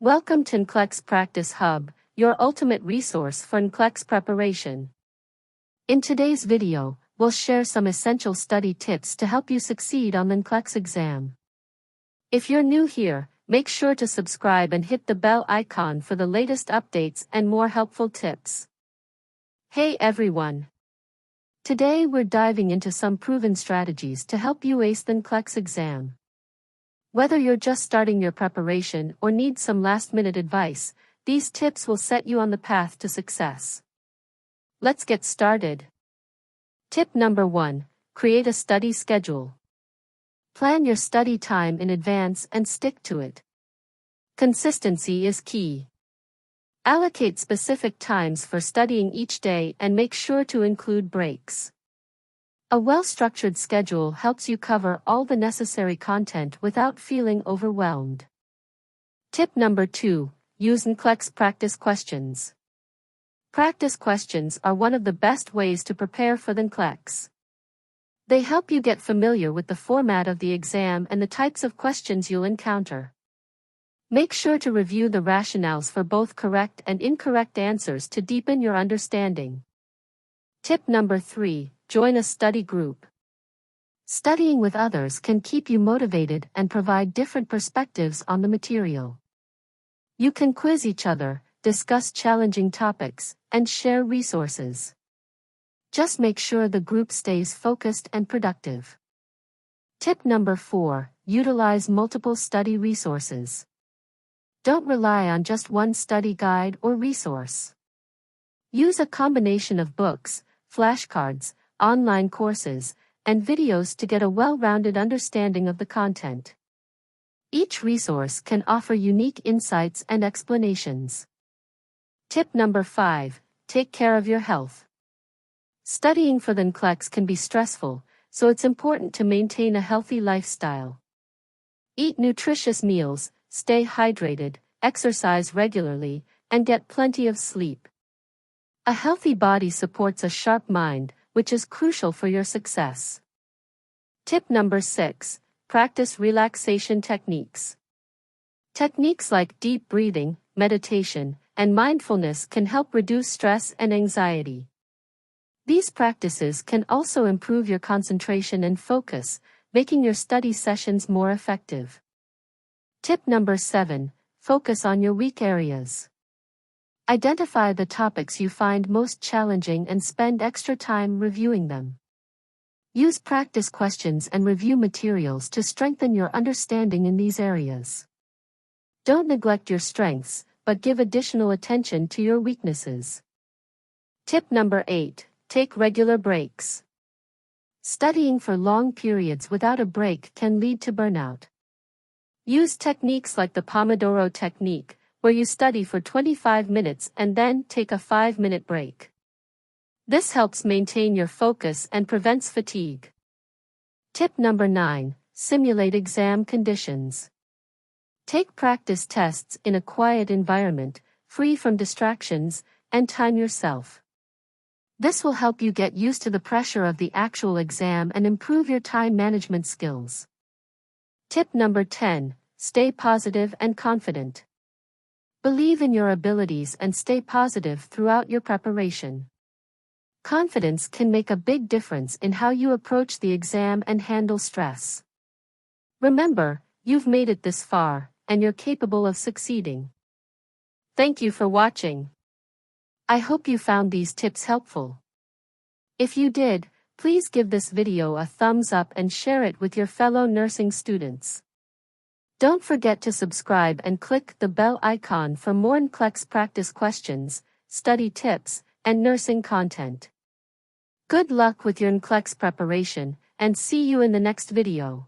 Welcome to NCLEX Practice Hub, your ultimate resource for NCLEX preparation. In today's video, we'll share some essential study tips to help you succeed on the NCLEX exam. If you're new here, make sure to subscribe and hit the bell icon for the latest updates and more helpful tips. Hey everyone! Today we're diving into some proven strategies to help you ace the NCLEX exam. Whether you're just starting your preparation or need some last-minute advice, these tips will set you on the path to success. Let's get started. Tip number 1. Create a study schedule. Plan your study time in advance and stick to it. Consistency is key. Allocate specific times for studying each day and make sure to include breaks. A well-structured schedule helps you cover all the necessary content without feeling overwhelmed. Tip number 2. Use NCLEX practice questions. Practice questions are one of the best ways to prepare for the NCLEX. They help you get familiar with the format of the exam and the types of questions you'll encounter. Make sure to review the rationales for both correct and incorrect answers to deepen your understanding. Tip number 3. Join a study group. Studying with others can keep you motivated and provide different perspectives on the material. You can quiz each other, discuss challenging topics, and share resources. Just make sure the group stays focused and productive. Tip number 4. Utilize multiple study resources. Don't rely on just one study guide or resource. Use a combination of books, flashcards, online courses, and videos to get a well-rounded understanding of the content. Each resource can offer unique insights and explanations. Tip number 5. Take care of your health. Studying for the NCLEX can be stressful, so it's important to maintain a healthy lifestyle. Eat nutritious meals, stay hydrated, exercise regularly, and get plenty of sleep. A healthy body supports a sharp mind, which is crucial for your success. Tip number 6. Practice relaxation techniques. Techniques like deep breathing, meditation, and mindfulness can help reduce stress and anxiety. These practices can also improve your concentration and focus, making your study sessions more effective. Tip number 7. Focus on your weak areas. Identify the topics you find most challenging and spend extra time reviewing them. Use practice questions and review materials to strengthen your understanding in these areas. Don't neglect your strengths, but give additional attention to your weaknesses. Tip number 8. Take regular breaks. Studying for long periods without a break can lead to burnout. Use techniques like the Pomodoro technique, where you study for 25 minutes and then take a 5-minute break. This helps maintain your focus and prevents fatigue. Tip number 9. Simulate exam conditions. Take practice tests in a quiet environment, free from distractions, and time yourself. This will help you get used to the pressure of the actual exam and improve your time management skills. Tip number 10. Stay positive and confident. Believe in your abilities and stay positive throughout your preparation. Confidence can make a big difference in how you approach the exam and handle stress. Remember, you've made it this far, and you're capable of succeeding. Thank you for watching. I hope you found these tips helpful. If you did, please give this video a thumbs up and share it with your fellow nursing students. Don't forget to subscribe and click the bell icon for more NCLEX practice questions, study tips, and nursing content. Good luck with your NCLEX preparation, and see you in the next video.